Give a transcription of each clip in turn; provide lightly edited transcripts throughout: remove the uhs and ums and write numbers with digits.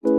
जय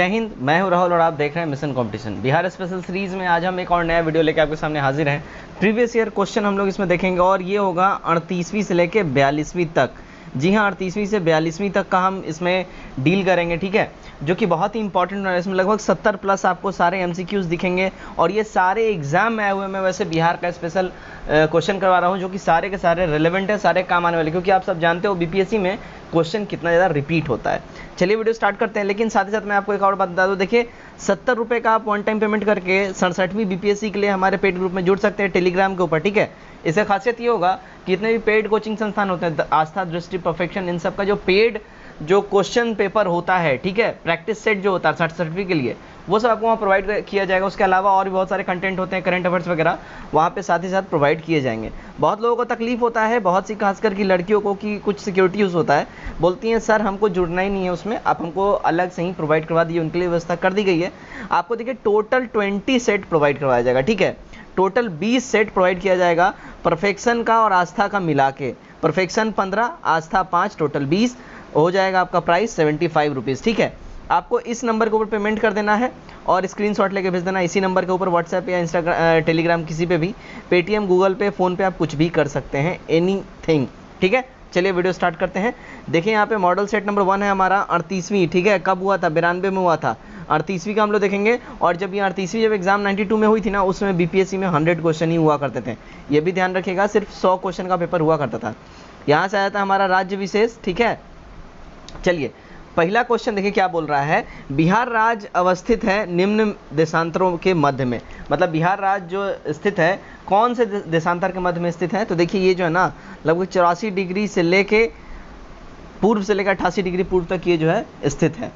हिंद, मैं हूं राहुल और आप देख रहे हैं mission competition Bihar special series में। आज हम एक और नया वीडियो लेकर आपके सामने हाजिर हैं। प्रीवियस ईयर क्वेश्चन हम लोग इसमें देखेंगे और ये होगा 38वीं से लेके 42वीं तक। जी हाँ, 38वीं से 42वीं तक का हम इसमें डील करेंगे, ठीक है, जो कि बहुत ही इंपॉर्टेंट है। इसमें लगभग 70 प्लस आपको सारे एमसीक्यूज दिखेंगे और ये सारे एग्जाम में आए हुए। मैं वैसे बिहार का स्पेशल क्वेश्चन करवा रहा हूँ जो कि सारे के सारे रिलेवेंट है, सारे काम आने वाले, क्योंकि आप सब जानते हो बीपीएससी में क्वेश्चन कितना ज़्यादा रिपीट होता है। चलिए वीडियो स्टार्ट करते हैं, लेकिन साथ ही साथ मैं आपको एक और बात बता दूं। देखिए, 70 रुपये का आप वन टाइम पेमेंट करके 67वीं बीपीएससी के लिए हमारे पेड ग्रुप में जुड़ सकते हैं टेलीग्राम के ऊपर, ठीक है। इससे खासियत ये होगा कि जितने भी पेड कोचिंग संस्थान होते हैं, आस्था, दृष्टि, परफेक्शन, इन सब का जो पेड जो क्वेश्चन पेपर होता है, ठीक है, प्रैक्टिस सेट जो होता है 60 के लिए, वो सब आपको वहाँ प्रोवाइड किया जाएगा। उसके अलावा और भी बहुत सारे कंटेंट होते हैं, करंट अफेयर्स वगैरह वहाँ पे साथ ही साथ प्रोवाइड किए जाएंगे। बहुत लोगों को तकलीफ होता है, बहुत सी खासकर की लड़कियों को, कि कुछ सिक्योरिटी यूज़ होता है, बोलती हैं सर हमको जुड़ना ही नहीं है उसमें, आप हमको अलग से ही प्रोवाइड करवा दीजिए। उनके लिए व्यवस्था कर दी गई है। आपको देखिए टोटल 20 सेट प्रोवाइड करवाया जाएगा, ठीक है। टोटल 20 सेट प्रोवाइड किया जाएगा परफेक्शन का और आस्था का मिला के। परफेक्शन 15, आस्था 5, टोटल 20 हो जाएगा। आपका प्राइस 75 रुपीज़, ठीक है। आपको इस नंबर के ऊपर पेमेंट कर देना है और स्क्रीनशॉट लेके भेज देना इसी नंबर के ऊपर। व्हाट्सएप या इंस्टाग्राम, टेलीग्राम, किसी पे भी, पेटीएम, गूगल पे, फ़ोन पे, आप कुछ भी कर सकते हैं, एनीथिंग, ठीक है। चलिए वीडियो स्टार्ट करते हैं। देखिए यहाँ पे मॉडल सेट नंबर 1 है हमारा 38वीं, ठीक है। कब हुआ था? 92 में हुआ था। 38वीं का हम लोग देखेंगे। और जब ये 38वीं जब एग्जाम 92 में हुई थी ना, उसमें बीपीएससी में 100 क्वेश्चन ही हुआ करते थे। ये भी ध्यान रखिएगा, सिर्फ 100 क्वेश्चन का पेपर हुआ करता था। यहाँ से आया था हमारा राज्य विशेष, ठीक है। चलिए पहला क्वेश्चन देखिए क्या बोल रहा है। बिहार राज्य अवस्थित है निम्न देशांतरों के मध्य में। मतलब बिहार राज्य जो स्थित है कौन से देशांतर के मध्य में स्थित है? तो देखिए ये जो है ना, लगभग 84 डिग्री से लेके पूर्व से लेकर 88 डिग्री पूर्व तक ये जो है स्थित है।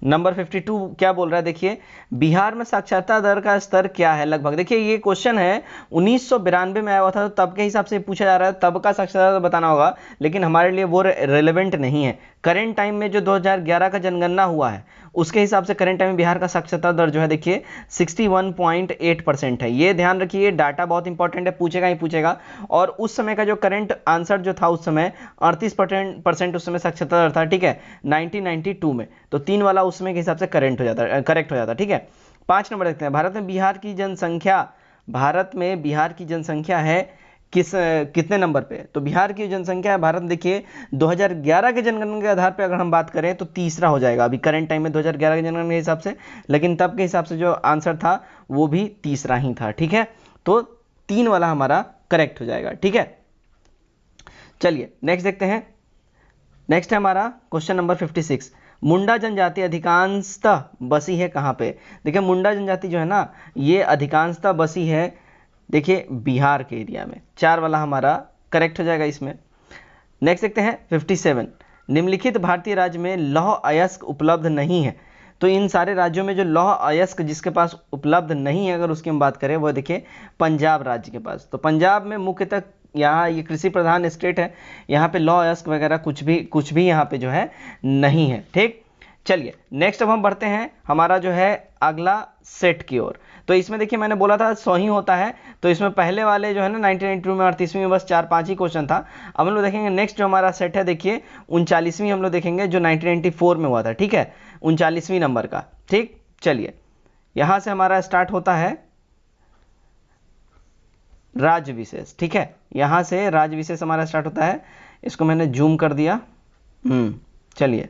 नंबर 52 क्या बोल रहा है? देखिए, बिहार में साक्षरता दर का स्तर क्या है लगभग। देखिए ये क्वेश्चन है 1992 में आया हुआ था, तो तब के हिसाब से पूछा जा रहा है, तब का साक्षरता दर बताना होगा, लेकिन हमारे लिए वो रेलेवेंट नहीं है। करेंट टाइम में जो 2011 का जनगणना हुआ है उसके हिसाब से करेंट टाइम में बिहार का साक्षरता दर जो है देखिए 61.8% है। ये ध्यान रखिए, डाटा बहुत इंपॉर्टेंट है, पूछेगा ही पूछेगा। और उस समय का जो करंट आंसर जो था उस समय 38% उस समय साक्षरता दर था, ठीक है, 1992 में। तो 3 वाला उसमें के हिसाब से करेक्ट हो जाता, ठीक है। 5 नंबर देखते हैं। भारत में बिहार की जनसंख्या है कितने नंबर पे? तो बिहार की जनसंख्या है भारत, देखिए 2011 के जनगणना के आधार पे अगर हम बात करें तो तीसरा हो जाएगा। अभी करंट टाइम में 2011 के जनगणना के हिसाब से, लेकिन तब के हिसाब से जो आंसर था वो भी तीसरा ही था, ठीक है। तो 3 वाला हमारा करेक्ट हो जाएगा, ठीक है। चलिए नेक्स्ट देखते हैं। नेक्स्ट है हमारा क्वेश्चन नंबर 56। मुंडा जनजाति अधिकांशतः बसी है कहाँ पे? देखिए मुंडा जनजाति जो है ना, ये अधिकांशतः बसी है देखिए बिहार के एरिया में। 4 वाला हमारा करेक्ट हो जाएगा इसमें। नेक्स्ट देखते हैं 57। निम्नलिखित भारतीय राज्य में लौह अयस्क उपलब्ध नहीं है। तो इन सारे राज्यों में जो लौह अयस्क जिसके पास उपलब्ध नहीं है, अगर उसकी हम बात करें, वो देखिए पंजाब राज्य के पास। तो पंजाब में मुख्यतः यहाँ ये कृषि प्रधान स्टेट है, यहाँ पे लौह अयस्क वगैरह कुछ भी यहाँ पे जो है नहीं है, ठीक। चलिए नेक्स्ट अब हम बढ़ते हैं हमारा जो है अगला सेट की ओर। तो इसमें देखिए मैंने बोला था 100 ही होता है, तो इसमें पहले वाले जो है ना 1992 में 38वीं में बस 4-5 ही क्वेश्चन था। अब हम लोग देखेंगे नेक्स्ट जो हमारा सेट है, देखिए 39वीं हम लोग देखेंगे जो 1994 में हुआ था, ठीक है, 39वीं नंबर का, ठीक। चलिए यहाँ से हमारा स्टार्ट होता है राज्य विशेष, ठीक है। यहाँ से राज्य विशेष हमारा स्टार्ट होता है। इसको मैंने जूम कर दिया। चलिए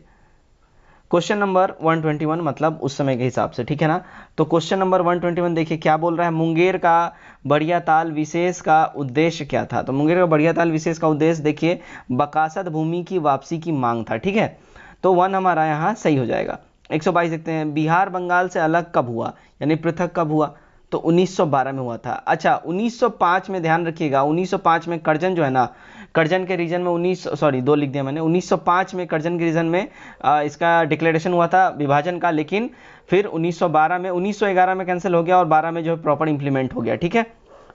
क्वेश्चन नंबर 121, मतलब उस समय के हिसाब से, ठीक है ना। तो क्वेश्चन नंबर 121 देखिए क्या बोल रहा है। मुंगेर का बढ़िया ताल विशेष का उद्देश्य क्या था? तो मुंगेर का बढ़िया ताल विशेष का उद्देश्य देखिए बकासत भूमि की वापसी की मांग था, ठीक है। तो 1 हमारा यहाँ सही हो जाएगा। 122 देखते हैं। बिहार बंगाल से अलग कब हुआ, यानी पृथक कब हुआ? तो 1912 में हुआ था। अच्छा 1905 में ध्यान रखिएगा, 1905 में करजन जो है ना, करजन के रीजन में 2 लिख दिया मैंने। 1905 में करजन के रीजन में इसका डिक्लेरेशन हुआ था विभाजन का, लेकिन फिर 1912 में 1911 में कैंसिल हो गया और 12 में जो है प्रॉपर इंप्लीमेंट हो गया, ठीक है।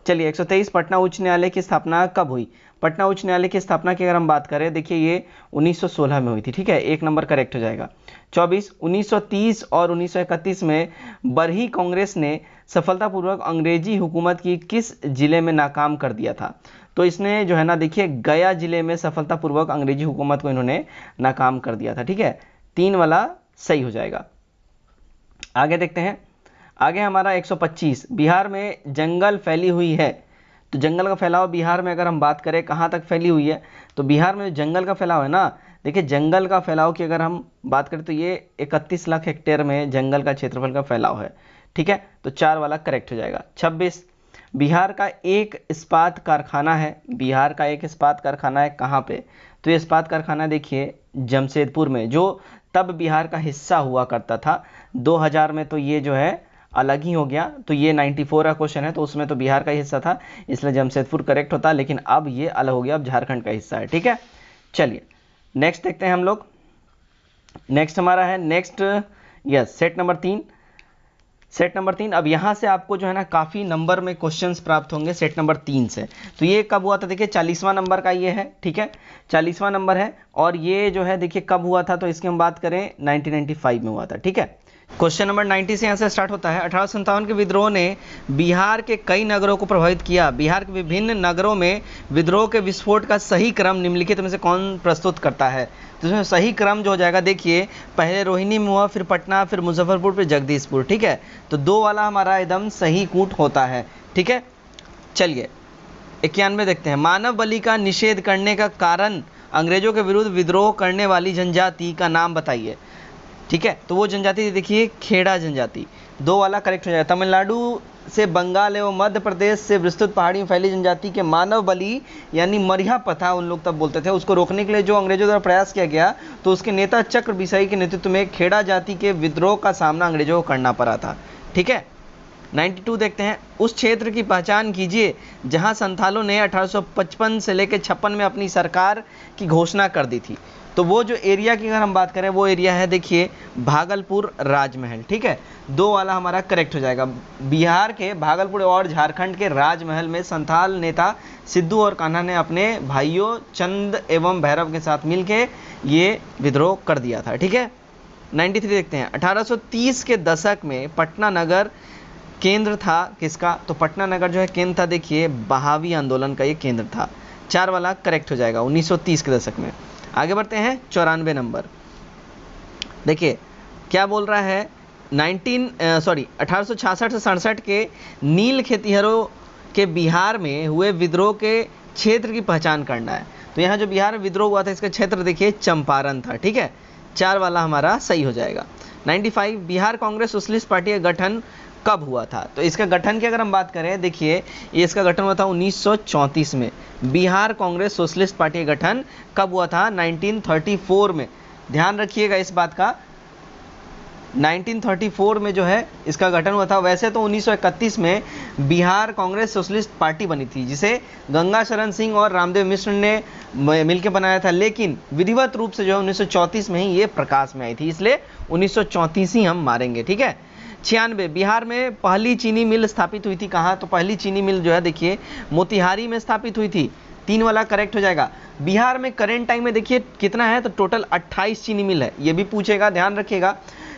चलिए 123 पटना उच्च न्यायालय की स्थापना कब हुई? पटना उच्च न्यायालय की स्थापना की अगर हम बात करें, देखिए ये 1916 में हुई थी, ठीक है, एक नंबर करेक्ट हो जाएगा। 24 1930 और 1931 में बरही कांग्रेस ने सफलतापूर्वक अंग्रेजी हुकूमत की किस जिले में नाकाम कर दिया था? तो इसने जो है ना, देखिए गया जिले में सफलतापूर्वक अंग्रेजी हुकूमत को इन्होंने नाकाम कर दिया था, ठीक है, 3 वाला सही हो जाएगा। आगे देखते हैं, आगे हमारा 125 बिहार में जंगल फैली हुई है। तो जंगल का फैलाव बिहार में अगर हम बात करें कहाँ तक फैली हुई है, तो बिहार में जंगल का फैलाव है ना, देखिए जंगल का फैलाव की अगर हम बात करें तो ये 31 लाख हेक्टेयर में जंगल का क्षेत्रफल का फैलाव है, ठीक है, तो 4 वाला करेक्ट हो जाएगा। 26 बिहार का एक इस्पात कारखाना है, बिहार का एक इस्पात कारखाना है कहाँ पे? तो ये इस्पात कारखाना देखिए जमशेदपुर में, जो तब बिहार का हिस्सा हुआ करता था। 2000 में तो ये जो है अलग ही हो गया, तो ये 94 का क्वेश्चन है, तो उसमें तो बिहार का हिस्सा था, इसलिए जमशेदपुर करेक्ट होता, लेकिन अब ये अलग हो गया, अब झारखंड का हिस्सा है, ठीक है। चलिए नेक्स्ट देखते हैं हम लोग। नेक्स्ट हमारा है next yes set number 3। Set number 3, अब यहाँ से आपको जो है ना काफ़ी नंबर में क्वेश्चंस प्राप्त होंगे सेट नंबर 3 से। तो ये कब हुआ था? देखिए 40वां नंबर का ये है, ठीक है, 40वां नंबर है, और ये जो है देखिए कब हुआ था, तो इसकी हम बात करें 1995 में हुआ था, ठीक है। क्वेश्चन नंबर 90 से यहाँ से स्टार्ट होता है। 1857 के विद्रोह ने बिहार के कई नगरों को प्रभावित किया। बिहार के विभिन्न नगरों में विद्रोह के विस्फोट का सही क्रम निम्नलिखित में से कौन प्रस्तुत करता है? तो इसमें सही क्रम जो हो जाएगा, देखिए पहले रोहिणी में हुआ, फिर पटना, फिर मुजफ्फरपुर, फिर जगदीशपुर, ठीक है, तो 2 वाला हमारा एकदम सही कूट होता है, ठीक है। चलिए 91 देखते हैं। मानव बलि का निषेध करने का कारण अंग्रेजों के विरुद्ध विद्रोह करने वाली जनजाति का नाम बताइए, ठीक है, तो वो जनजाति देखिए खेड़ा जनजाति, 2 वाला करेक्ट हो जाएगा। तमिलनाडु से बंगाल एवं मध्य प्रदेश से विस्तृत पहाड़ी में फैली जनजाति के मानव बलि यानी मरिया प्रथा उन लोग तब बोलते थे, उसको रोकने के लिए जो अंग्रेजों द्वारा प्रयास किया गया, तो उसके नेता चक्र बिसाई के नेतृत्व में खेड़ा जाति के विद्रोह का सामना अंग्रेजों को करना पड़ा था, ठीक है। 92 देखते हैं। उस क्षेत्र की पहचान कीजिए जहां संथालों ने 1855 से लेकर 56 में अपनी सरकार की घोषणा कर दी थी। तो वो जो एरिया की अगर हम बात करें, वो एरिया है देखिए भागलपुर राजमहल, ठीक है, 2 वाला हमारा करेक्ट हो जाएगा। बिहार के भागलपुर और झारखंड के राजमहल में संथाल नेता सिद्धू और कान्हा ने अपने भाइयों चंद एवं भैरव के साथ मिलके ये विद्रोह कर दिया था, ठीक है। 93 देखते हैं। 1830 के दशक में पटना नगर केंद्र था किसका? तो पटना नगर जो है केंद्र था, देखिए बहावी आंदोलन का ये केंद्र था, 4 वाला करेक्ट हो जाएगा 1930 के दशक में। आगे बढ़ते हैं 94 नंबर, देखिए क्या बोल रहा है, 1866 से 67 के नील खेतिहरों के बिहार में हुए विद्रोह के क्षेत्र की पहचान करना है। तो यहाँ जो बिहार में विद्रोह हुआ था इसका क्षेत्र देखिए चंपारण था, ठीक है, 4 वाला हमारा सही हो जाएगा। 95 बिहार कांग्रेस सोशलिस्ट पार्टी का गठन कब हुआ था? तो इसका गठन की अगर हम बात करें, देखिए ये इसका गठन हुआ था 1934 में। बिहार कांग्रेस सोशलिस्ट पार्टी का गठन कब हुआ था? 1934 में, ध्यान रखिएगा इस बात का, 1934 में जो है इसका गठन हुआ था। वैसे तो 1931 में बिहार कांग्रेस सोशलिस्ट पार्टी बनी थी, जिसे गंगा शरण सिंह और रामदेव मिश्र ने मिलकर बनाया था, लेकिन विधिवत रूप से जो है 1934 में ही ये प्रकाश में आई थी, इसलिए 1934 ही हम मारेंगे, ठीक है। 96 बिहार में पहली चीनी मिल स्थापित हुई थी कहाँ? तो पहली चीनी मिल जो है देखिए मोतिहारी में स्थापित हुई थी, 3 वाला करेक्ट हो जाएगा। बिहार में करेंट टाइम में देखिए कितना है, तो टोटल 28 चीनी मिल है, ये भी पूछेगा, ध्यान रखिएगा,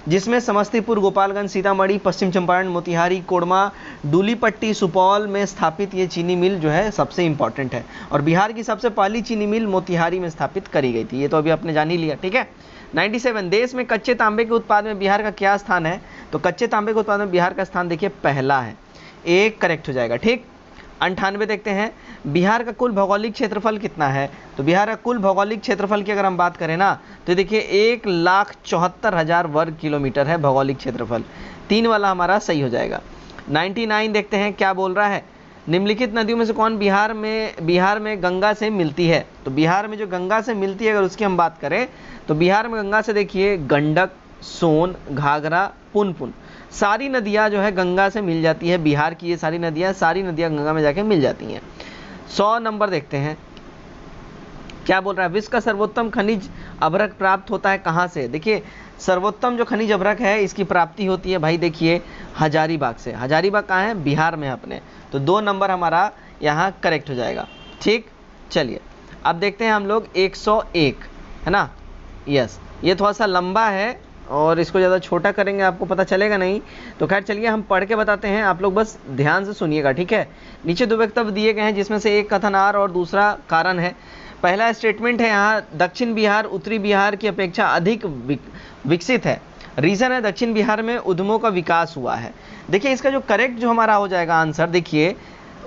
जिसमें समस्तीपुर, गोपालगंज, सीतामढ़ी, पश्चिम चंपारण, मोतिहारी, कोडरमा, डूलीपट्टी, सुपौल में स्थापित ये चीनी मिल जो है सबसे इंपॉर्टेंट है, और बिहार की सबसे पहली चीनी मिल मोतिहारी में स्थापित करी गई थी, ये तो अभी आपने जान ही लिया, ठीक है। 97 देश में कच्चे तांबे के उत्पाद में बिहार का क्या स्थान है? तो कच्चे तांबे के उत्पाद में बिहार का स्थान देखिए पहला है, 1 करेक्ट हो जाएगा, ठीक। 98 देखते हैं। बिहार का कुल भौगोलिक क्षेत्रफल कितना है? तो बिहार का कुल भौगोलिक क्षेत्रफल की अगर हम बात करें ना, तो देखिए 1,74,000 वर्ग किलोमीटर है भौगोलिक क्षेत्रफल, 3 वाला हमारा सही हो जाएगा। 99 देखते हैं क्या बोल रहा है, निम्नलिखित नदियों में से कौन बिहार में गंगा से मिलती है? तो बिहार में जो गंगा से मिलती है अगर उसकी हम बात करें, तो बिहार में गंगा से देखिए गंडक, सोन, घाघरा, पुनपुन, सारी नदियां जो है गंगा से मिल जाती है। बिहार की ये सारी नदियां गंगा में जाके मिल जाती हैं। 100 नंबर देखते हैं क्या बोल रहा है, विश्व का सर्वोत्तम खनिज अभ्रक प्राप्त होता है कहाँ से? देखिए सर्वोत्तम जो खनिज अभ्रक है इसकी प्राप्ति होती है भाई देखिए हजारीबाग से। हजारीबाग कहाँ है? बिहार में अपने। तो 2 नंबर हमारा यहाँ करेक्ट हो जाएगा। ठीक, चलिए अब देखते हैं हम लोग 101, है ना। यस, ये थोड़ा सा लंबा है और इसको ज़्यादा छोटा करेंगे आपको पता चलेगा नहीं। तो खैर चलिए हम पढ़ के बताते हैं, आप लोग बस ध्यान से सुनिएगा, ठीक है। नीचे 2 वक्तव्य दिए गए हैं जिसमें से एक कथनार और दूसरा कारण है। पहला स्टेटमेंट है यहाँ, दक्षिण बिहार उत्तरी बिहार की अपेक्षा अधिक विकसित है। रीज़न है दक्षिण बिहार में उद्यमों का विकास हुआ है। देखिए इसका जो करेक्ट जो हमारा हो जाएगा आंसर, देखिए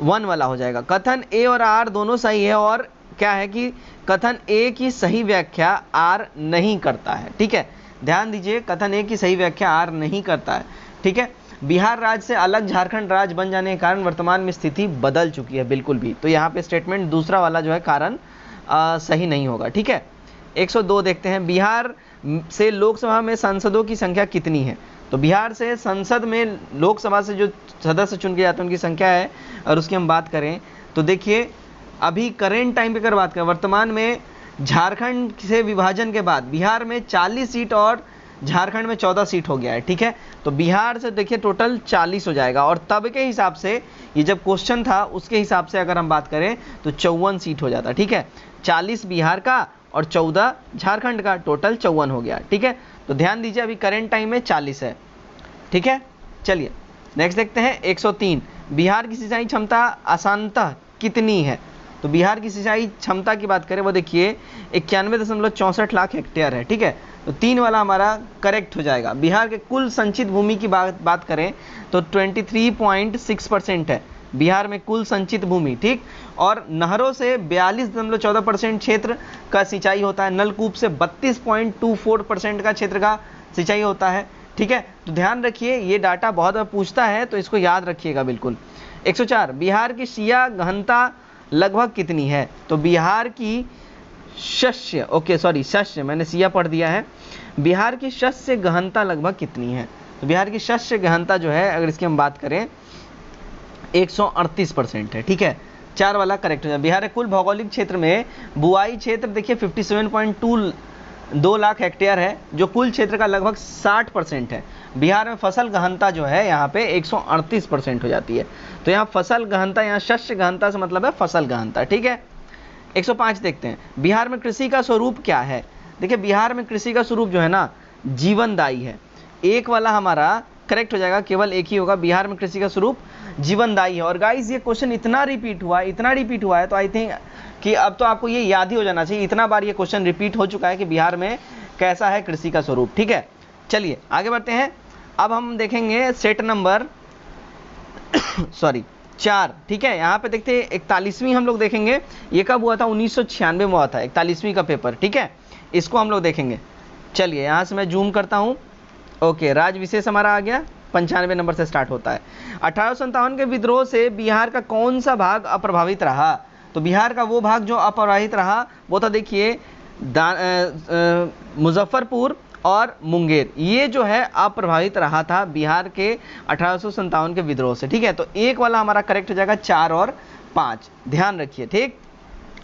1 वाला हो जाएगा। कथन ए और आर दोनों सही है और क्या है कि कथन ए की सही व्याख्या आर नहीं करता है, ठीक है। ध्यान दीजिए, कथन ए की सही व्याख्या आर नहीं करता है, ठीक है। बिहार राज्य से अलग झारखंड राज्य बन जाने के कारण वर्तमान में स्थिति बदल चुकी है, बिल्कुल भी। तो यहाँ पे स्टेटमेंट दूसरा वाला जो है कारण सही नहीं होगा, ठीक है। 102 देखते हैं, बिहार से लोकसभा में सांसदों की संख्या कितनी है? तो बिहार से संसद में लोकसभा से जो सदस्य चुन के जाते हैं उनकी संख्या है, और उसकी हम बात करें तो देखिए अभी करेंट टाइम पे अगर बात करें, वर्तमान में झारखंड से विभाजन के बाद बिहार में 40 सीट और झारखंड में 14 सीट हो गया है, ठीक है। तो बिहार से देखिए टोटल 40 हो जाएगा, और तब के हिसाब से ये जब क्वेश्चन था उसके हिसाब से अगर हम बात करें तो 54 सीट हो जाता, ठीक है। 40 बिहार का और 14 झारखंड का, टोटल 54 हो गया, ठीक है। तो ध्यान दीजिए अभी करेंट टाइम में 40 है, ठीक है। चलिए नेक्स्ट देखते हैं 103, बिहार की सिंचाई क्षमता आसानतः कितनी है? तो बिहार की सिंचाई क्षमता की बात करें वो देखिए 91.64 लाख हेक्टेयर है, ठीक है। तो 3 वाला हमारा करेक्ट हो जाएगा। बिहार के कुल संचित भूमि की बात करें तो 23.6% है बिहार में कुल संचित भूमि, ठीक। और नहरों से 42.14% क्षेत्र का सिंचाई होता है, नलकूप से 32.24% का क्षेत्र का सिंचाई होता है, ठीक है। तो ध्यान रखिए ये डाटा बहुत बार पूछता है तो इसको याद रखिएगा बिल्कुल। 104, बिहार की शिया गहनता लगभग कितनी है? तो बिहार की शस्य मैंने सिया पढ़ दिया है। बिहार की शस्य गहनता लगभग कितनी है? तो बिहार की शस्य गहनता जो है अगर इसकी हम बात करें 138% है, ठीक है। 4 वाला करेक्ट हो जाए। बिहार के कुल भौगोलिक क्षेत्र में बुआई क्षेत्र देखिए 57.2 लाख हेक्टेयर है, जो कुल क्षेत्र का लगभग 60% है। बिहार में फसल गहनता जो है यहाँ पे 138% हो जाती है। तो यहाँ फसल गहनता, यहाँ शस्य गहनता से मतलब है फसल गहनता, ठीक है। 105 देखते हैं, बिहार में कृषि का स्वरूप क्या है? देखिए बिहार में कृषि का स्वरूप जो है ना जीवनदायी है। 1 वाला हमारा करेक्ट हो जाएगा, केवल एक ही होगा, बिहार में कृषि का स्वरूप जीवनदायी है। और गाइस ये क्वेश्चन इतना रिपीट हुआ है तो आई थिंक कि अब तो आपको ये याद ही हो जाना चाहिए, इतना बार ये क्वेश्चन रिपीट हो चुका है कि बिहार में कैसा है कृषि का स्वरूप, ठीक है। चलिए आगे बढ़ते हैं। अब हम देखेंगे सेट नंबर 4, ठीक है। यहाँ पे देखते हैं 41वीं हम लोग देखेंगे, ये कब हुआ था? 1996 में हुआ था 41वीं का पेपर, ठीक है। इसको हम लोग देखेंगे। चलिए यहाँ से मैं जूम करता हूँ। ओके, राज विशेष हमारा आ गया, 95 नंबर से स्टार्ट होता है। 1857 के विद्रोह से बिहार का कौन सा भाग अप्रभावित रहा? तो बिहार का वो भाग जो अप्रभावित रहा वो था देखिए मुजफ्फरपुर और मुंगेर, ये जो है अप्रभावित रहा था बिहार के 1857 के विद्रोह से, ठीक है। तो 1 वाला हमारा करेक्ट हो जाएगा, 4 और 5 ध्यान रखिए, ठीक।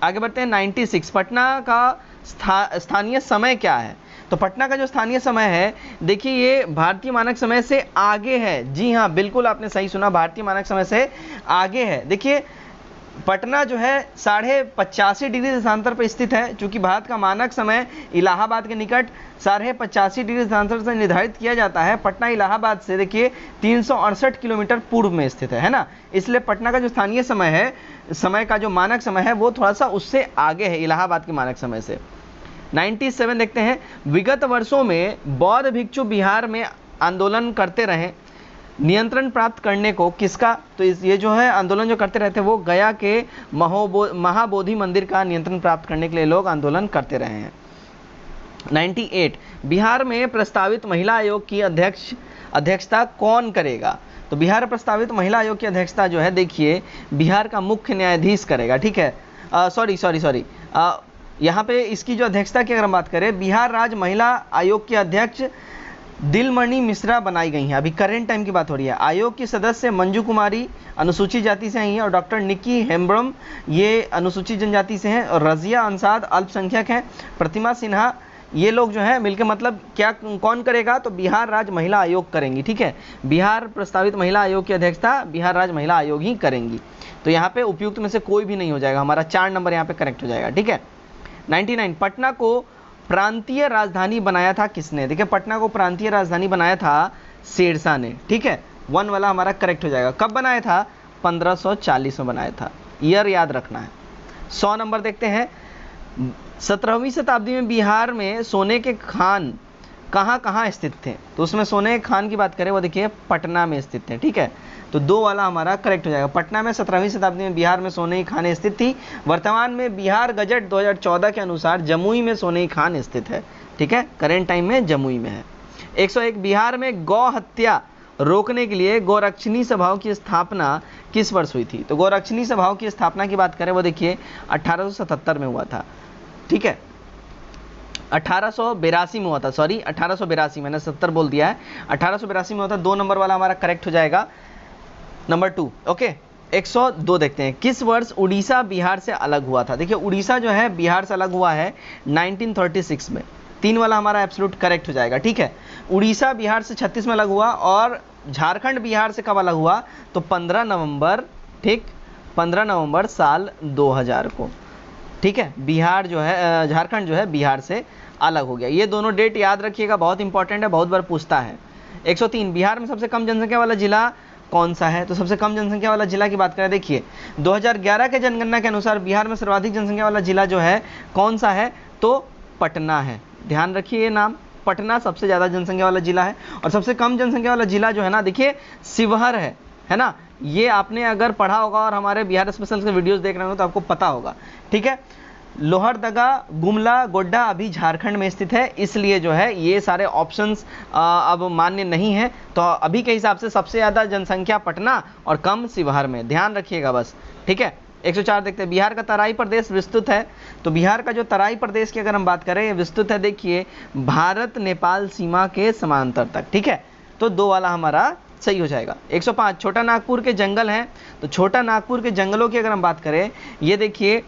आगे बढ़ते हैं 96, पटना का स्थानीय समय क्या है? तो पटना का जो स्थानीय समय है देखिए ये भारतीय मानक समय से आगे है। जी हाँ, बिल्कुल आपने सही सुना, भारतीय मानक समय से आगे है। देखिए पटना जो है 85.5 डिग्री देशांतर पर स्थित है, चूंकि भारत का मानक समय इलाहाबाद के निकट 85.5 डिग्री देशांतर से निर्धारित किया जाता है। पटना इलाहाबाद से देखिए 368 किलोमीटर पूर्व में स्थित है ना, इसलिए पटना का जो स्थानीय समय है, समय का जो मानक समय है वो थोड़ा सा उससे आगे है इलाहाबाद के मानक समय से। 97 देखते हैं, विगत वर्षों में बौद्ध भिक्षु बिहार में आंदोलन करते रहे, नियंत्रण प्राप्त करने को किसका? तो ये जो है आंदोलन जो करते रहते हैं वो गया के महाबोधि मंदिर का नियंत्रण प्राप्त करने के लिए लोग आंदोलन करते रहे हैं। 98, बिहार में प्रस्तावित महिला आयोग की अध्यक्षता कौन करेगा? तो बिहार प्रस्तावित महिला आयोग की अध्यक्षता जो है देखिए बिहार का मुख्य न्यायाधीश करेगा, ठीक है। यहाँ पे इसकी जो अध्यक्षता की अगर हम बात करें, बिहार राज्य महिला आयोग की अध्यक्ष दिलमणि मिश्रा बनाई गई हैं। अभी करेंट टाइम की बात हो रही है। आयोग की सदस्य मंजू कुमारी अनुसूचित जाति से आई हैं, और डॉक्टर निक्की हेम्ब्रम ये अनुसूचित जनजाति से हैं, और रजिया अंसाद अल्पसंख्यक हैं। प्रतिमा सिन्हा ये लोग जो है मिलकर मतलब क्या कौन करेगा, तो बिहार राज्य महिला आयोग करेंगी, ठीक है। बिहार प्रस्तावित महिला आयोग की अध्यक्षता बिहार राज्य महिला आयोग ही करेंगी। तो यहाँ पे उपयुक्त में से कोई भी नहीं हो जाएगा, हमारा 4 नंबर यहाँ पे करेक्ट हो जाएगा, ठीक है। 99, पटना को प्रांतीय राजधानी बनाया था किसने? देखिए पटना को प्रांतीय राजधानी बनाया था शेरशाह ने, ठीक है। 1 वाला हमारा करेक्ट हो जाएगा। कब बनाया था? 1540 में बनाया था, ईयर याद रखना है। 100 नंबर देखते हैं। 17वीं शताब्दी में बिहार में सोने के खान कहाँ कहाँ स्थित थे? तो उसमें सोने के खान की बात करें वो देखिए पटना में स्थित थे, ठीक है। तो 2 वाला हमारा करेक्ट हो जाएगा। पटना में 17वीं शताब्दी में बिहार में सोने की खान स्थित थी। वर्तमान में बिहार गजट 2014 के अनुसार जमुई में सोने की खान स्थित है, ठीक है। करेंट टाइम में जमुई में है। 101, बिहार में गौ हत्या रोकने के लिए गौरक्षणी सभाओं की स्थापना किस वर्ष हुई थी? तो गौरक्षणी सभाओं की स्थापना की बात करें वो देखिए 1877 में हुआ था, ठीक है। 1882 में हुआ था, सॉरी 1882, मैंने 70 बोल दिया है, 1882 में हुआ था। 2 नंबर वाला हमारा करेक्ट हो जाएगा, नंबर 2, ओके। 102 देखते हैं। किस वर्ष उड़ीसा बिहार से अलग हुआ था? देखिए उड़ीसा जो है बिहार से अलग हुआ है 1936 में। 3 वाला हमारा एब्सोल्यूट करेक्ट हो जाएगा, ठीक है। उड़ीसा बिहार से 36 में अलग हुआ, और झारखंड बिहार से कब अलग हुआ? तो 15 नवंबर, ठीक, 15 नवंबर साल 2000 को, ठीक है। बिहार जो है झारखंड जो है बिहार से अलग हो गया। ये दोनों डेट याद रखिएगा, बहुत इंपॉर्टेंट है, बहुत बार पूछता है। 103, बिहार में सबसे कम जनसंख्या वाला जिला कौन सा है? तो सबसे कम जनसंख्या वाला जिला की बात करें, देखिए 2011 के जनगणना के अनुसार बिहार में सर्वाधिक जनसंख्या वाला जिला जो है कौन सा है? तो पटना है। ध्यान रखिए ये नाम, पटना सबसे ज़्यादा जनसंख्या वाला जिला है। और सबसे कम जनसंख्या वाला जिला जो है ना, देखिए शिवहर है ना। ये आपने अगर पढ़ा होगा और हमारे बिहार स्पेशल के वीडियोस देख रहे हो तो आपको पता होगा, ठीक है। लोहरदगा, गुमला, गोड्डा अभी झारखंड में स्थित है, इसलिए जो है ये सारे ऑप्शंस अब मान्य नहीं है। तो अभी के हिसाब से सबसे ज़्यादा जनसंख्या पटना और कम शिवहर में, ध्यान रखिएगा बस, ठीक है। 104 देखते हैं। बिहार का तराई प्रदेश विस्तृत है, तो बिहार का जो तराई प्रदेश की अगर हम बात करें विस्तृत है, देखिए भारत नेपाल सीमा के समांतर तक, ठीक है। तो 2 वाला हमारा सही हो जाएगा। 105, छोटा नागपुर के जंगल हैं, तो छोटा नागपुर के जंगलों की अगर हम बात करें, ये देखिए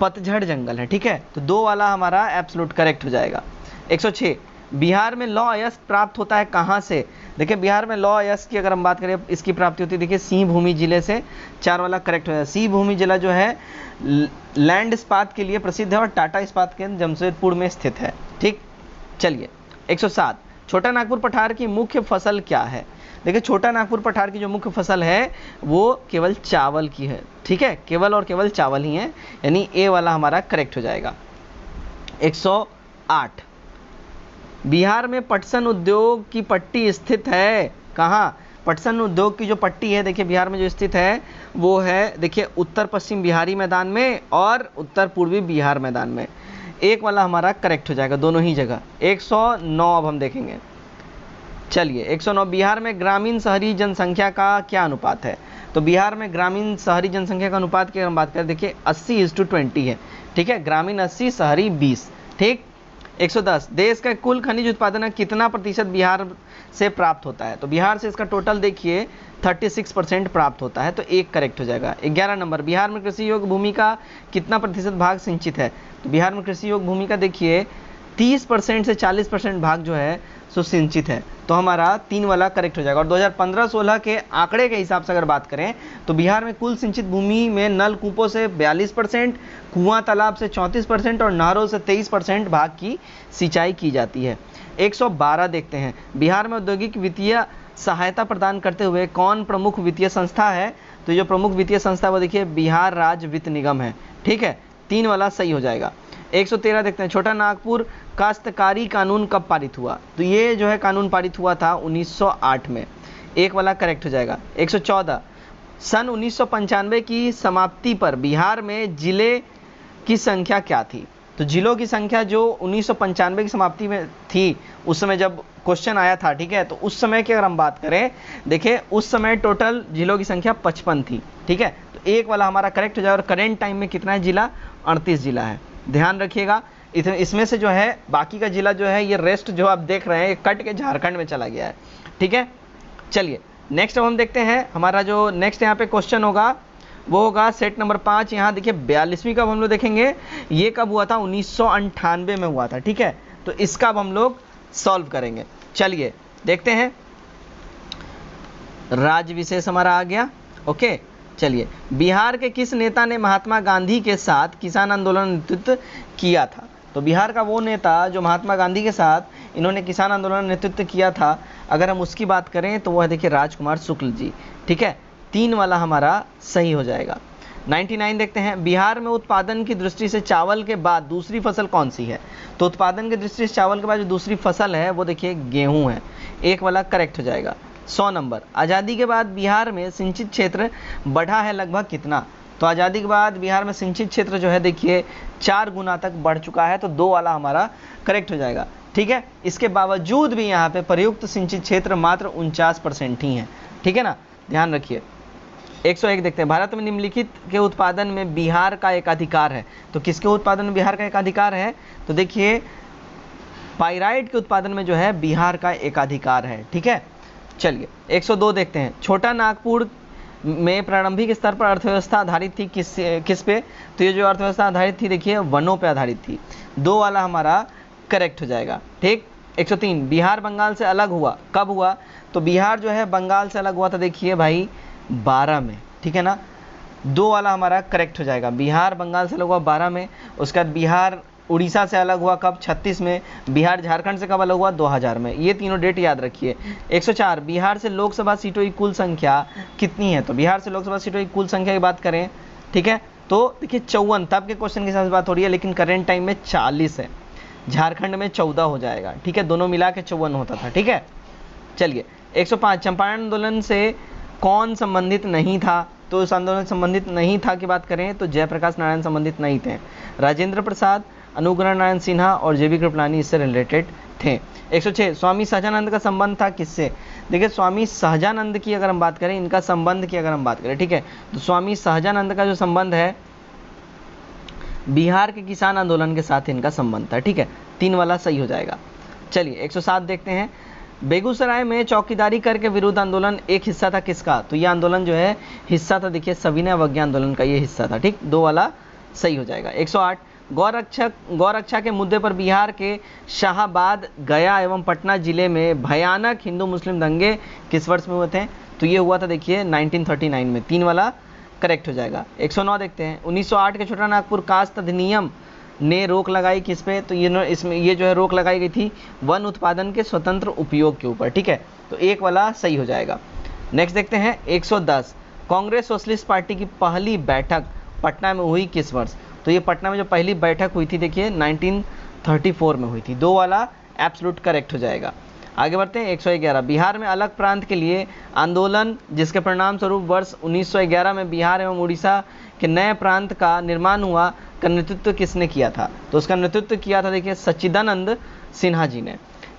पतझड़ जंगल है, ठीक है। तो 2 वाला हमारा एब्सोल्यूट करेक्ट हो जाएगा। 106, बिहार में लौह अयस्क प्राप्त होता है कहाँ से? देखिए बिहार में लौह अयस्क की अगर हम बात करें, इसकी प्राप्ति होती है देखिए सिंहभूमि जिले से। 4 वाला करेक्ट हो जाएगा। सिंहभूमि जिला जो है लैंड इस्पात के लिए प्रसिद्ध है और टाटा इस्पात केंद्र जमशेदपुर में स्थित है, ठीक। चलिए 107, छोटा नागपुर पठार की मुख्य फसल क्या है? देखिए छोटा नागपुर पठार की जो मुख्य फसल है वो केवल चावल की है, ठीक है। केवल और केवल चावल ही है, यानी ए वाला हमारा करेक्ट हो जाएगा। 108, बिहार में पटसन उद्योग की पट्टी स्थित है कहाँ? पटसन उद्योग की जो पट्टी है देखिए बिहार में जो स्थित है वो है देखिए उत्तर पश्चिम बिहारी मैदान में और उत्तर पूर्वी बिहार मैदान में। 1 वाला हमारा करेक्ट हो जाएगा दोनों ही जगह। 109 अब हम देखेंगे। चलिए 109, बिहार में ग्रामीण शहरी जनसंख्या का क्या अनुपात है? तो बिहार में ग्रामीण शहरी जनसंख्या का अनुपात की हम बात करें देखिए 80:20 है, ठीक है। ग्रामीण 80, शहरी 20, ठीक। 110, देश का कुल खनिज उत्पादन का कितना प्रतिशत बिहार से प्राप्त होता है? तो बिहार से इसका टोटल देखिए 36% प्राप्त होता है, तो 1 करेक्ट हो जाएगा। 11 नंबर, बिहार में कृषि योग्य भूमि का कितना प्रतिशत भाग सिंचित है? तो बिहार में कृषि योग्य भूमि का देखिए 30% से 40% भाग जो है सो सिंचित है, तो हमारा 3 वाला करेक्ट हो जाएगा। और 2015-16 के आंकड़े के हिसाब से अगर बात करें तो बिहार में कुल सिंचित भूमि में नलकूपों से 42%, कुआं तालाब से 34% और नहरों से 23% भाग की सिंचाई की जाती है। 112 देखते हैं। बिहार में औद्योगिक वित्तीय सहायता प्रदान करते हुए कौन प्रमुख वित्तीय संस्था है? तो जो प्रमुख वित्तीय संस्था वो देखिए बिहार राज्य वित्त निगम है, ठीक है। 3 वाला सही हो जाएगा। 113 देखते हैं। छोटा नागपुर काश्तकारी कानून कब पारित हुआ? तो ये जो है कानून पारित हुआ था 1908 में। 1 वाला करेक्ट हो जाएगा। 114, सन 1995 की समाप्ति पर बिहार में जिले की संख्या क्या थी? तो जिलों की संख्या जो 1995 की समाप्ति में थी, उस समय जब क्वेश्चन आया था, ठीक है, तो उस समय की अगर हम बात करें देखिए उस समय टोटल जिलों की संख्या 55 थी, ठीक है। तो 1 वाला हमारा करेक्ट हो जाएगा। और करेंट टाइम में कितना है जिला? 38 जिला है, ध्यान रखिएगा। इसमें से जो है बाकी का जिला जो है ये रेस्ट जो आप देख रहे हैं ये कट के झारखंड में चला गया है, ठीक है। चलिए नेक्स्ट अब हम देखते हैं, हमारा जो नेक्स्ट यहाँ पे क्वेश्चन होगा वो होगा सेट नंबर 5। यहाँ देखिए 42वीं कब हम लोग देखेंगे, ये कब हुआ था? 1998 में हुआ था, ठीक है। तो इसका अब हम लोग सॉल्व करेंगे। चलिए देखते हैं, राज्य विशेष हमारा आ गया। ओके, चलिए, बिहार के किस नेता ने महात्मा गांधी के साथ किसान आंदोलन नेतृत्व किया था? तो बिहार का वो नेता जो महात्मा गांधी के साथ इन्होंने किसान आंदोलन नेतृत्व किया था, अगर हम उसकी बात करें तो वह देखिए राजकुमार शुक्ल जी। ठीक है, 3 वाला हमारा सही हो जाएगा। 99 देखते हैं, बिहार में उत्पादन की दृष्टि से चावल के बाद दूसरी फसल कौन सी है? तो उत्पादन की दृष्टि से चावल के बाद जो दूसरी फसल है वो देखिए गेहूं है। 1 वाला करेक्ट हो जाएगा। 100 नंबर, आज़ादी के बाद बिहार में सिंचित क्षेत्र बढ़ा है लगभग कितना? तो आज़ादी के बाद बिहार में सिंचित क्षेत्र जो है देखिए 4 गुना तक बढ़ चुका है, तो 2 वाला हमारा करेक्ट हो जाएगा। ठीक है, इसके बावजूद भी यहाँ पे प्रयुक्त सिंचित क्षेत्र मात्र 49% ही है। ठीक है ना, ध्यान रखिए। 101 देखते हैं, भारत में निम्नलिखित के उत्पादन में बिहार का एकाधिकार है। तो किसके उत्पादन में बिहार का एकाधिकार है? तो देखिए पाइराइट के उत्पादन में जो है बिहार का एकाधिकार है। ठीक है, चलिए 102 देखते हैं, छोटा नागपुर में प्रारंभिक स्तर पर अर्थव्यवस्था आधारित थी किस पे? तो ये जो अर्थव्यवस्था आधारित थी देखिए वनों पे आधारित थी। 2 वाला हमारा करेक्ट हो जाएगा। ठीक, 103, बिहार बंगाल से अलग हुआ, कब हुआ? तो बिहार जो है बंगाल से अलग हुआ था देखिए भाई 12 में। ठीक है ना, 2 वाला हमारा करेक्ट हो जाएगा। बिहार बंगाल से अलग हुआ 12 में। उसके बाद बिहार उड़ीसा से अलग हुआ कब? 36 में। बिहार झारखंड से कब अलग हुआ? 2000 में। ये तीनों डेट याद रखिए। 104, बिहार से लोकसभा सीटों की कुल संख्या कितनी है? तो बिहार से लोकसभा सीटों की कुल संख्या की बात करें, ठीक है, तो देखिए 54, तब के क्वेश्चन के हिसाब से बात हो रही है, लेकिन करेंट टाइम में 40 है। झारखंड में 14 हो जाएगा। ठीक है, दोनों मिला के 54 होता था। ठीक है, चलिए 105, चंपारण आंदोलन से कौन संबंधित नहीं था? तो इस आंदोलन संबंधित नहीं था की बात करें तो जयप्रकाश नारायण संबंधित नहीं थे। राजेंद्र प्रसाद, अनुग्रह नारायण सिन्हा और जेबी कृपलानी इससे रिलेटेड थे। 106, स्वामी सहजानंद का संबंध था किससे? देखिए स्वामी सहजानंद की अगर हम बात करें, इनका संबंध की अगर हम बात करें, ठीक है, तो स्वामी सहजानंद का जो संबंध है बिहार के किसान आंदोलन के साथ इनका संबंध था। ठीक है, 3 वाला सही हो जाएगा। चलिए 107 देखते हैं, बेगूसराय में चौकीदारी कर के विरोध आंदोलन एक हिस्सा था किसका? तो ये आंदोलन जो है हिस्सा था देखिए सविनय अवज्ञा आंदोलन का, ये हिस्सा था। ठीक, 2 वाला सही हो जाएगा। 108, गौरक्षा के मुद्दे पर बिहार के शाहाबाद, गया एवं पटना जिले में भयानक हिंदू मुस्लिम दंगे किस वर्ष में हुए थे? तो ये हुआ था देखिए 1939 में। 3 वाला करेक्ट हो जाएगा। 109 देखते हैं, 1908 के छोटा नागपुर कास्ट अधिनियम ने रोक लगाई किस पे? तो ये जो है रोक लगाई गई थी वन उत्पादन के स्वतंत्र उपयोग के ऊपर। ठीक है, तो 1 वाला सही हो जाएगा। नेक्स्ट देखते हैं 110, कांग्रेस सोशलिस्ट पार्टी की पहली बैठक पटना में हुई किस वर्ष? तो ये पटना में जो पहली बैठक हुई थी देखिए 1934 में हुई थी। 2 वाला एब्सोल्यूट करेक्ट हो जाएगा। आगे बढ़ते हैं 111, बिहार में अलग प्रांत के लिए आंदोलन जिसके परिणाम स्वरूप वर्ष 1911 में बिहार एवं उड़ीसा के नए प्रांत का निर्माण हुआ, का नेतृत्व किसने किया था? तो उसका नेतृत्व किया था देखिए सच्चिदानंद सिन्हा जी ने।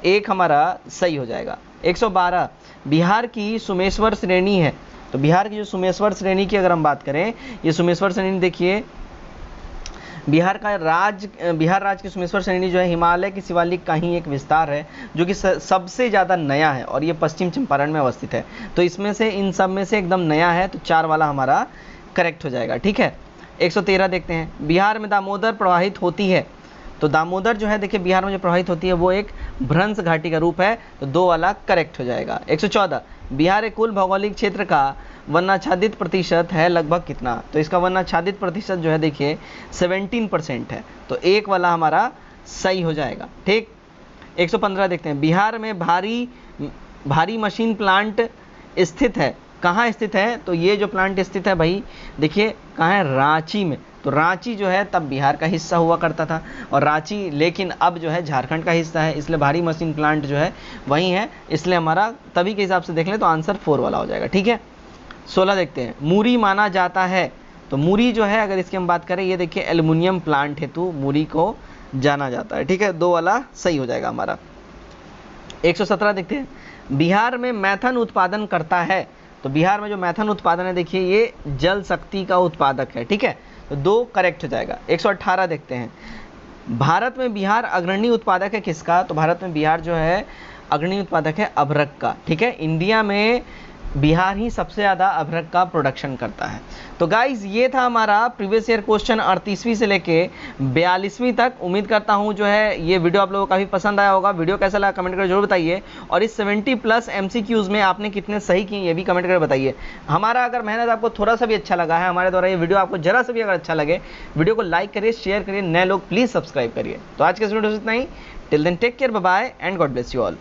1 हमारा सही हो जाएगा। 112, बिहार की सुमेश्वर श्रेणी है। तो बिहार की जो सुमेश्वर श्रेणी की अगर हम बात करें, ये सुमेश्वर श्रेणी देखिए बिहार राज्य की सुमेश्वर श्रेणी जो है हिमालय की शिवालिक का ही एक विस्तार है जो कि सबसे ज़्यादा नया है और ये पश्चिम चंपारण में अवस्थित है। तो इसमें से इन सब में से एकदम नया है, तो 4 वाला हमारा करेक्ट हो जाएगा। ठीक है, 113 देखते हैं, बिहार में दामोदर प्रवाहित होती है। तो दामोदर जो है देखिए बिहार में जो प्रवाहित होती है वो एक भ्रंश घाटी का रूप है, तो 2 वाला करेक्ट हो जाएगा। 114, बिहार के कुल भौगोलिक क्षेत्र का वनाच्छादित प्रतिशत है लगभग कितना? तो इसका वनाच्छादित प्रतिशत जो है देखिए 17% है, तो 1 वाला हमारा सही हो जाएगा। ठीक, 115 देखते हैं, बिहार में भारी मशीन प्लांट स्थित है, कहाँ स्थित है? तो ये जो प्लांट स्थित है भाई देखिए कहाँ है? रांची में। तो रांची जो है तब बिहार का हिस्सा हुआ करता था और रांची लेकिन अब जो है झारखंड का हिस्सा है, इसलिए भारी मशीन प्लांट जो है वही है, इसलिए हमारा तभी के हिसाब से देख लें तो आंसर 4 वाला हो जाएगा। ठीक है, 16 देखते हैं, मूरी माना जाता है। तो मूरी जो है अगर इसकी हम बात करें, ये देखिए एल्युमिनियम प्लांट हेतु मूरी को जाना जाता है। ठीक है, 2 वाला सही हो जाएगा हमारा। 117 देखते हैं, बिहार में मैथन उत्पादन करता है। तो बिहार में जो मैथन उत्पादन है देखिए ये जल शक्ति का उत्पादक है। ठीक है, तो 2 करेक्ट हो जाएगा। 118 देखते हैं, भारत में बिहार अग्रणी उत्पादक है किसका? तो भारत में बिहार जो है अग्रणी उत्पादक है अभ्रक का। ठीक है, इंडिया में बिहार ही सबसे ज़्यादा अभ्रक का प्रोडक्शन करता है। तो गाइज ये था हमारा प्रीवियस ईयर क्वेश्चन 38वीं से लेके 42वीं तक। उम्मीद करता हूँ जो है ये वीडियो आप लोगों को काफ़ी पसंद आया होगा। वीडियो कैसा लगा कमेंट करके जरूर बताइए, और इस 70+ MCQs में आपने कितने सही किए ये भी कमेंट करके बताइए। हमारा अगर मेहनत आपको थोड़ा सा भी अच्छा लगा है, हमारे द्वारा ये वीडियो आपको जरा सा भी अगर अच्छा लगे, वीडियो को लाइक करिए, शेयर करिए, नए लोग प्लीज़ सब्सक्राइब करिए। तो आज के इस वीडियो से इतना ही। Till then take care, bye bye and God bless you all.